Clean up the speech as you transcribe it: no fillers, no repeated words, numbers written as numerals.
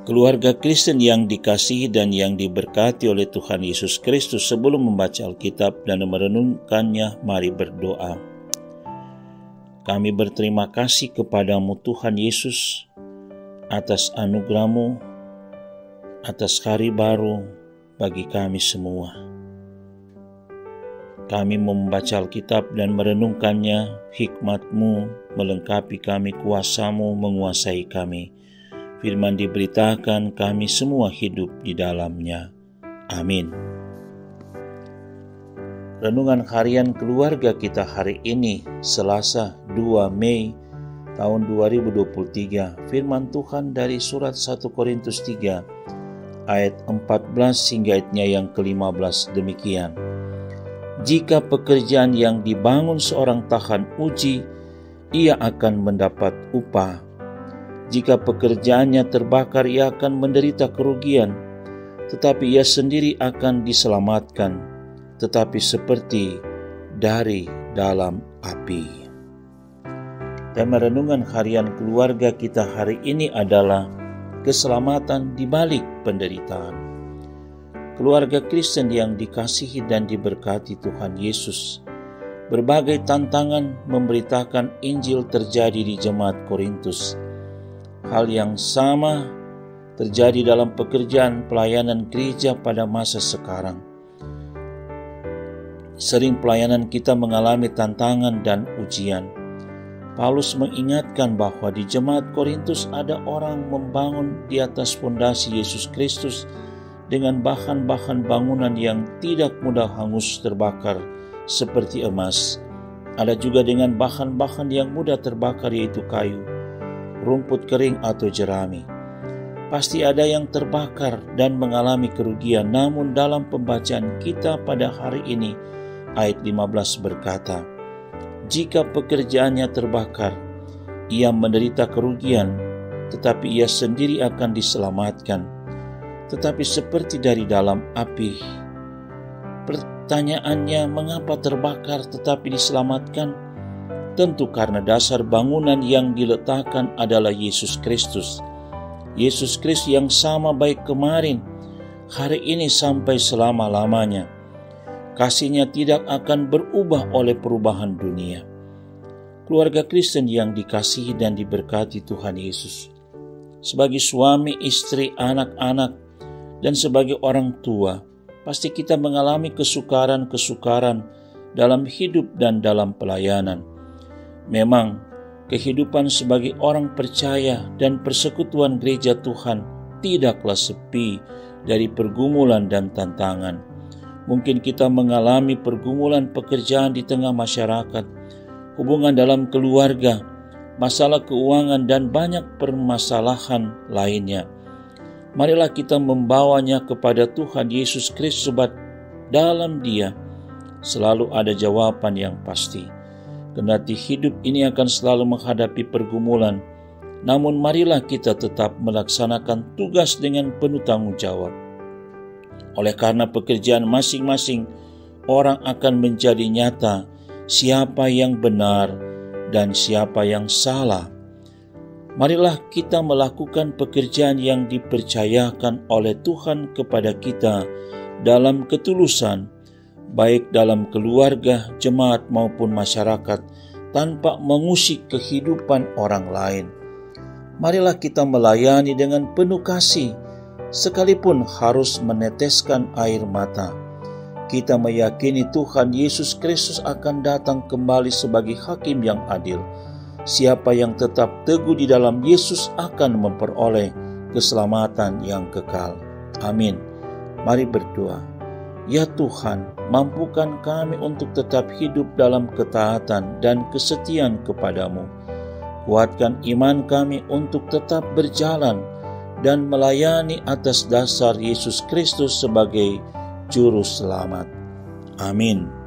Keluarga Kristen yang dikasihi dan yang diberkati oleh Tuhan Yesus Kristus, sebelum membaca Alkitab dan merenungkannya, mari berdoa. Kami berterima kasih kepadamu Tuhan Yesus atas anugerah-Mu, atas hari baru bagi kami semua. Kami membaca Alkitab dan merenungkannya, hikmat-Mu melengkapi kami, kuasa-Mu menguasai kami. Firman diberitakan, kami semua hidup di dalamnya. Amin. Renungan harian keluarga kita hari ini, Selasa 2 Mei tahun 2023. Firman Tuhan dari surat 1 Korintus 3 ayat 14 hingga ayatnya yang ke-15 demikian. Jika pekerjaan yang dibangun seorang tahan uji, ia akan mendapat upah. Jika pekerjaannya terbakar, ia akan menderita kerugian, tetapi ia sendiri akan diselamatkan, tetapi seperti dari dalam api. Tema renungan harian keluarga kita hari ini adalah keselamatan di balik penderitaan. Keluarga Kristen yang dikasihi dan diberkati Tuhan Yesus, berbagai tantangan memberitakan Injil terjadi di jemaat Korintus. Hal yang sama terjadi dalam pekerjaan pelayanan gereja pada masa sekarang. Sering pelayanan kita mengalami tantangan dan ujian. Paulus mengingatkan bahwa di jemaat Korintus ada orang membangun di atas fondasi Yesus Kristus dengan bahan-bahan bangunan yang tidak mudah hangus terbakar seperti emas. Ada juga dengan bahan-bahan yang mudah terbakar, yaitu kayu, rumput kering atau jerami. Pasti ada yang terbakar dan mengalami kerugian. Namun dalam pembacaan kita pada hari ini, ayat 15 berkata, jika pekerjaannya terbakar, ia menderita kerugian, tetapi ia sendiri akan diselamatkan, tetapi seperti dari dalam api. Pertanyaannya, mengapa terbakar tetapi diselamatkan? Tentu karena dasar bangunan yang diletakkan adalah Yesus Kristus. Yesus Kristus yang sama baik kemarin, hari ini sampai selama-lamanya. Kasih-Nya tidak akan berubah oleh perubahan dunia. Keluarga Kristen yang dikasihi dan diberkati Tuhan Yesus, sebagai suami, istri, anak-anak, dan sebagai orang tua, pasti kita mengalami kesukaran-kesukaran dalam hidup dan dalam pelayanan. Memang, kehidupan sebagai orang percaya dan persekutuan gereja Tuhan tidaklah sepi dari pergumulan dan tantangan. Mungkin kita mengalami pergumulan pekerjaan di tengah masyarakat, hubungan dalam keluarga, masalah keuangan, dan banyak permasalahan lainnya. Marilah kita membawanya kepada Tuhan Yesus Kristus, sebab dalam Dia selalu ada jawaban yang pasti. Kendati hidup ini akan selalu menghadapi pergumulan, namun marilah kita tetap melaksanakan tugas dengan penuh tanggung jawab. Oleh karena pekerjaan masing-masing, orang akan menjadi nyata siapa yang benar dan siapa yang salah. Marilah kita melakukan pekerjaan yang dipercayakan oleh Tuhan kepada kita dalam ketulusan, baik dalam keluarga, jemaat maupun masyarakat, tanpa mengusik kehidupan orang lain. Marilah kita melayani dengan penuh kasih, sekalipun harus meneteskan air mata. Kita meyakini Tuhan Yesus Kristus akan datang kembali sebagai hakim yang adil. Siapa yang tetap teguh di dalam Yesus akan memperoleh keselamatan yang kekal. Amin. Mari berdoa. Ya Tuhan, mampukan kami untuk tetap hidup dalam ketaatan dan kesetiaan kepadamu. Kuatkan iman kami untuk tetap berjalan dan melayani atas dasar Yesus Kristus sebagai Juru Selamat. Amin.